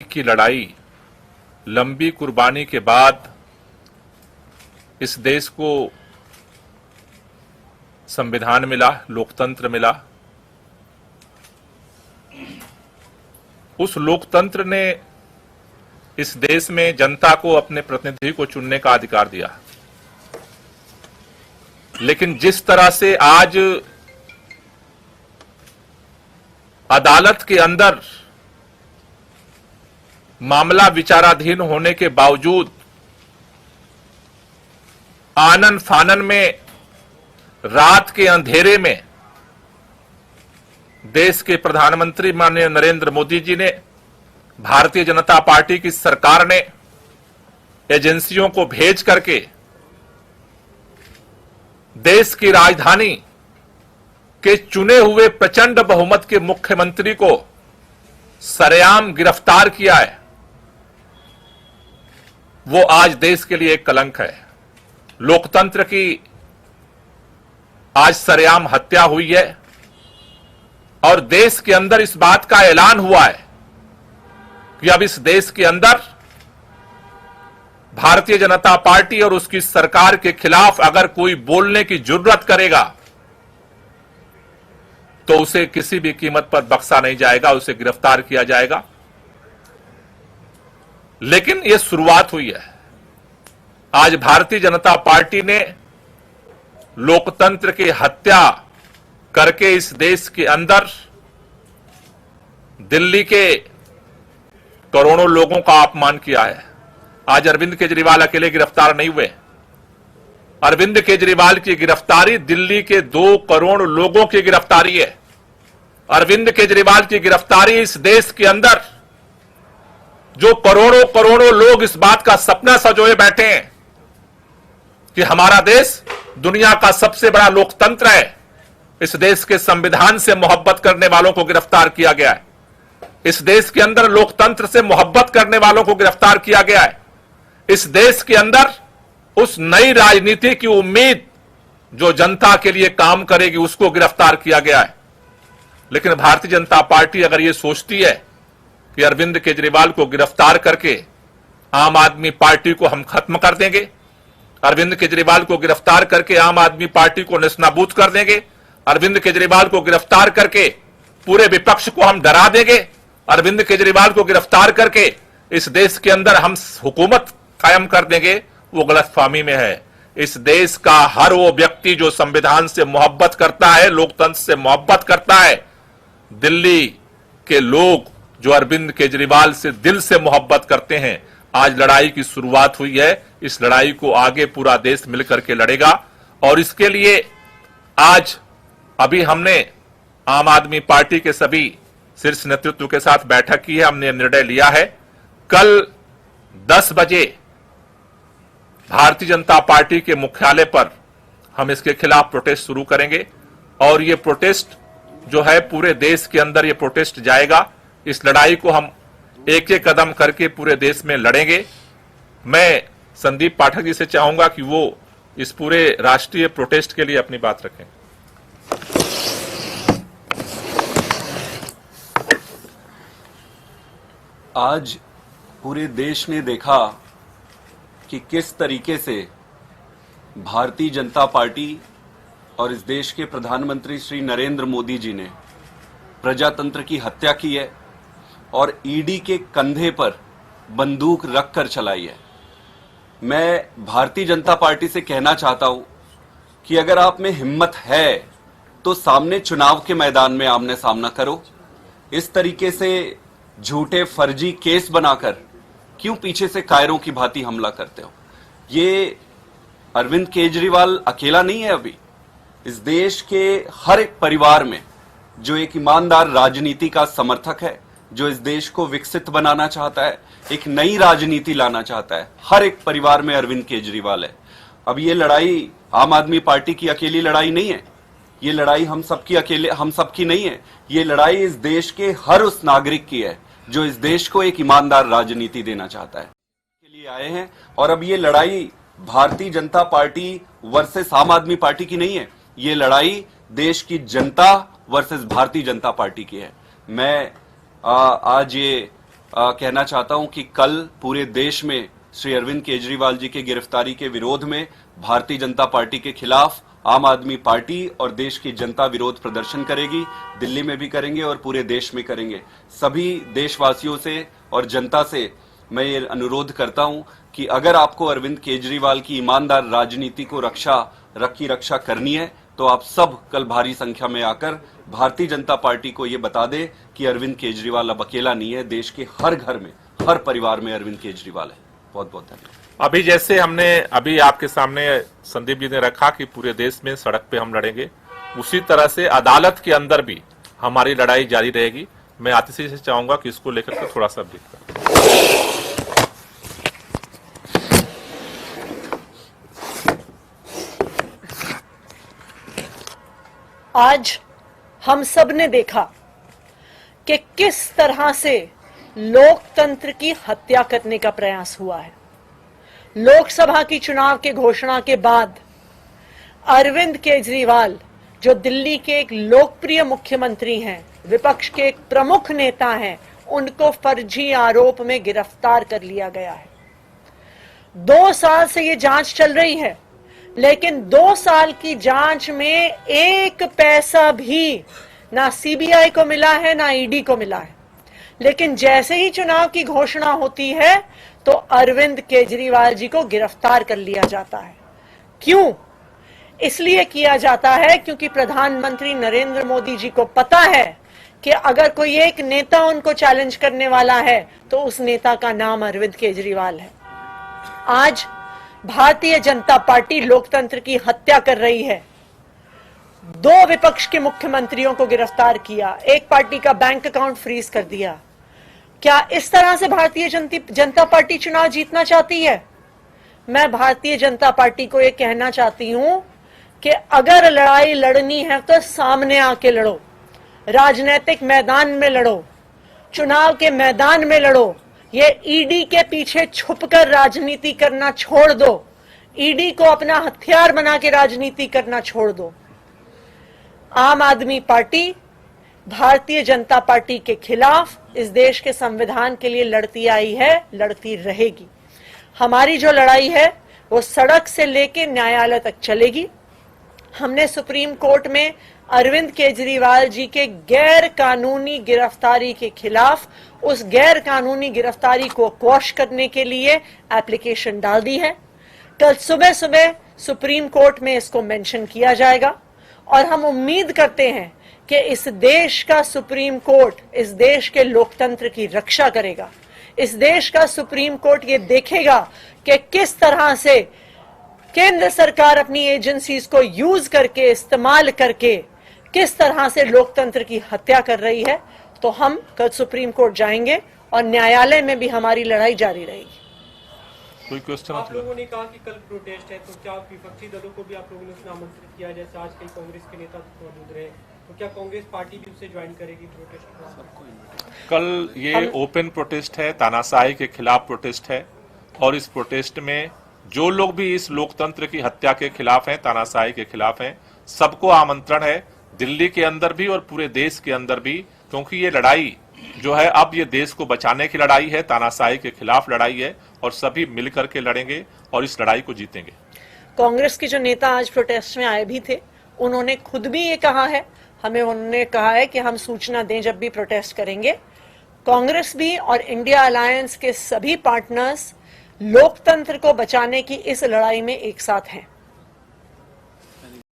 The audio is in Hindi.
की लड़ाई, लंबी कुर्बानी के बाद इस देश को संविधान मिला, लोकतंत्र मिला। उस लोकतंत्र ने इस देश में जनता को अपने प्रतिनिधि को चुनने का अधिकार दिया। लेकिन जिस तरह से आज अदालत के अंदर मामला विचाराधीन होने के बावजूद आनन फानन में रात के अंधेरे में देश के प्रधानमंत्री माननीय नरेंद्र मोदी जी ने, भारतीय जनता पार्टी की सरकार ने एजेंसियों को भेज करके देश की राजधानी के चुने हुए प्रचंड बहुमत के मुख्यमंत्री को सरेआम गिरफ्तार किया है, वो आज देश के लिए एक कलंक है। लोकतंत्र की आज सरेआम हत्या हुई है और देश के अंदर इस बात का ऐलान हुआ है कि अब इस देश के अंदर भारतीय जनता पार्टी और उसकी सरकार के खिलाफ अगर कोई बोलने की जुर्रत करेगा तो उसे किसी भी कीमत पर बख्शा नहीं जाएगा, उसे गिरफ्तार किया जाएगा। लेकिन यह शुरुआत हुई है। आज भारतीय जनता पार्टी ने लोकतंत्र की हत्या करके इस देश के अंदर दिल्ली के करोड़ों लोगों का अपमान किया है। आज अरविंद केजरीवाल अकेले गिरफ्तार नहीं हुए। अरविंद केजरीवाल की गिरफ्तारी दिल्ली के 2 करोड़ लोगों की गिरफ्तारी है। अरविंद केजरीवाल की गिरफ्तारी इस देश के अंदर जो करोड़ों करोड़ों लोग इस बात का सपना सजोए बैठे हैं कि हमारा देश दुनिया का सबसे बड़ा लोकतंत्र है, इस देश के संविधान से मोहब्बत करने वालों को गिरफ्तार किया गया है। इस देश के अंदर लोकतंत्र से मोहब्बत करने वालों को गिरफ्तार किया गया है। इस देश के अंदर उस नई राजनीति की उम्मीद जो जनता के लिए काम करेगी उसको गिरफ्तार किया गया है। लेकिन भारतीय जनता पार्टी अगर यह सोचती है कि अरविंद केजरीवाल को गिरफ्तार करके आम आदमी पार्टी को हम खत्म कर देंगे, अरविंद केजरीवाल को गिरफ्तार करके आम आदमी पार्टी को नेस्तनाबूद कर देंगे, अरविंद केजरीवाल को गिरफ्तार करके पूरे विपक्ष को हम डरा देंगे, अरविंद केजरीवाल को गिरफ्तार करके इस देश के अंदर हम हुकूमत कायम कर देंगे, वो गलतफहमी में है। इस देश का हर वो व्यक्ति जो संविधान से मोहब्बत करता है, लोकतंत्र से मोहब्बत करता है, दिल्ली के लोग जो अरविंद केजरीवाल से दिल से मोहब्बत करते हैं, आज लड़ाई की शुरुआत हुई है। इस लड़ाई को आगे पूरा देश मिलकर के लड़ेगा और इसके लिए आज अभी हमने आम आदमी पार्टी के सभी शीर्ष नेतृत्व के साथ बैठक की है। हमने निर्णय लिया है कल 10 बजे भारतीय जनता पार्टी के मुख्यालय पर हम इसके खिलाफ प्रोटेस्ट शुरू करेंगे और ये प्रोटेस्ट जो है पूरे देश के अंदर ये प्रोटेस्ट जाएगा। इस लड़ाई को हम एक एक कदम करके पूरे देश में लड़ेंगे। मैं संदीप पाठक जी से चाहूंगा कि वो इस पूरे राष्ट्रीय प्रोटेस्ट के लिए अपनी बात रखें। आज पूरे देश ने देखा कि किस तरीके से भारतीय जनता पार्टी और इस देश के प्रधानमंत्री श्री नरेंद्र मोदी जी ने प्रजातंत्र की हत्या की है और ईडी के कंधे पर बंदूक रखकर चलाई है। मैं भारतीय जनता पार्टी से कहना चाहता हूं कि अगर आप में हिम्मत है तो सामने चुनाव के मैदान में आमने सामना करो। इस तरीके से झूठे फर्जी केस बनाकर क्यों पीछे से कायरों की भांति हमला करते हो? ये अरविंद केजरीवाल अकेला नहीं है। अभी इस देश के हर एक परिवार में जो एक ईमानदार राजनीति का समर्थक है, जो इस देश को विकसित बनाना चाहता है, एक नई राजनीति लाना चाहता है, हर एक परिवार में अरविंद केजरीवाल है। अब ये लड़ाई आम आदमी पार्टी की अकेली लड़ाई नहीं है, ये लड़ाई हम सबकी नहीं है। ये लड़ाई इस देश के हर उस नागरिक की है जो इस देश को एक ईमानदार राजनीति देना चाहता है, के लिए आए हैं। और अब ये लड़ाई भारतीय जनता पार्टी वर्सेस आम आदमी पार्टी की नहीं है, ये लड़ाई देश की जनता वर्सेस भारतीय जनता पार्टी की है। मैं आज ये कहना चाहता हूं कि कल पूरे देश में श्री अरविंद केजरीवाल जी के गिरफ्तारी के विरोध में भारतीय जनता पार्टी के खिलाफ आम आदमी पार्टी और देश की जनता विरोध प्रदर्शन करेगी। दिल्ली में भी करेंगे और पूरे देश में करेंगे। सभी देशवासियों से और जनता से मैं ये अनुरोध करता हूं कि अगर आपको अरविंद केजरीवाल की ईमानदार राजनीति को रक्षा करनी है तो आप सब कल भारी संख्या में आकर भारतीय जनता पार्टी को ये बता दे कि अरविंद केजरीवाल अब अकेला नहीं है। देश के हर घर में, हर परिवार में अरविंद केजरीवाल है। बहुत बहुत धन्यवाद। अभी जैसे हमने अभी आपके सामने संदीप जी ने रखा कि पूरे देश में सड़क पे हम लड़ेंगे, उसी तरह से अदालत के अंदर भी हमारी लड़ाई जारी रहेगी। मैं आतिशी से चाहूंगा कि इसको लेकर के थोड़ा सा ब्रीफ करें। आज हम सब ने देखा कि किस तरह से लोकतंत्र की हत्या करने का प्रयास हुआ है। लोकसभा की चुनाव के घोषणा के बाद अरविंद केजरीवाल, जो दिल्ली के एक लोकप्रिय मुख्यमंत्री हैं, विपक्ष के एक प्रमुख नेता हैं, उनको फर्जी आरोप में गिरफ्तार कर लिया गया है। 2 साल से ये जांच चल रही है, लेकिन 2 साल की जांच में 1 पैसा भी ना सीबीआई को मिला है ना ईडी को मिला है। लेकिन जैसे ही चुनाव की घोषणा होती है तो अरविंद केजरीवाल जी को गिरफ्तार कर लिया जाता है। क्यों? इसलिए किया जाता है क्योंकि प्रधानमंत्री नरेंद्र मोदी जी को पता है कि अगर कोई एक नेता उनको चैलेंज करने वाला है तो उस नेता का नाम अरविंद केजरीवाल है। आज भारतीय जनता पार्टी लोकतंत्र की हत्या कर रही है। 2 विपक्ष के मुख्यमंत्रियों को गिरफ्तार किया, एक पार्टी का बैंक अकाउंट फ्रीज कर दिया। क्या इस तरह से भारतीय जनता पार्टी चुनाव जीतना चाहती है? मैं भारतीय जनता पार्टी को यह कहना चाहती हूं कि अगर लड़ाई लड़नी है तो सामने आके लड़ो, राजनीतिक मैदान में लड़ो, चुनाव के मैदान में लड़ो। ये ईडी के पीछे छुपकर राजनीति करना छोड़ दो। ईडी को अपना हथियार बना के राजनीति करना छोड़ दो। आम आदमी पार्टी भारतीय जनता पार्टी के खिलाफ इस देश के संविधान के लिए लड़ती आई है, लड़ती रहेगी। हमारी जो लड़ाई है वो सड़क से लेके न्यायालय तक चलेगी। हमने सुप्रीम कोर्ट में अरविंद केजरीवाल जी के गैर कानूनी गिरफ्तारी के खिलाफ उस गैर कानूनी गिरफ्तारी को क्वॉश करने के लिए एप्लीकेशन डाल दी है। कल सुबह सुबह सुप्रीम कोर्ट में इसको मेंशन किया जाएगा और हम उम्मीद करते हैं कि इस देश का सुप्रीम कोर्ट इस देश के लोकतंत्र की रक्षा करेगा। इस देश का सुप्रीम कोर्ट ये देखेगा कि किस तरह से केंद्र सरकार अपनी एजेंसीज को यूज करके, इस्तेमाल करके किस तरह से लोकतंत्र की हत्या कर रही है। तो हम कल सुप्रीम कोर्ट जाएंगे और न्यायालय में भी हमारी लड़ाई जारी रहेगी। कोई क्वेश्चन? आप लोगों ने कहा कि कल प्रोटेस्ट है, तो क्या विपक्षी दलों को भी आप लोगों ने उसमें आमंत्रित किया? जैसे आज कई कांग्रेस के नेता मौजूद रहे, तो क्या कांग्रेस पार्टी भी उससे ज्वाइन करेगी प्रोटेस्ट? कल ये ओपन प्रोटेस्ट है, तानाशाही के खिलाफ प्रोटेस्ट है और इस प्रोटेस्ट में जो लोग भी इस लोकतंत्र की हत्या के खिलाफ हैं, तानाशाही के खिलाफ हैं, सबको आमंत्रण है, दिल्ली के अंदर भी और पूरे देश के अंदर भी, क्योंकि ये लड़ाई जो है अब ये देश को बचाने की लड़ाई है, तानाशाही के खिलाफ लड़ाई है और सभी मिलकर के लड़ेंगे और इस लड़ाई को जीतेंगे। कांग्रेस के जो नेता आज प्रोटेस्ट में आए भी थे, उन्होंने खुद भी ये कहा है, हमें उन्होंने कहा है कि हम सूचना दें जब भी प्रोटेस्ट करेंगे। कांग्रेस भी और इंडिया अलायंस के सभी पार्टनर्स लोकतंत्र को बचाने की इस लड़ाई में एक साथ हैं।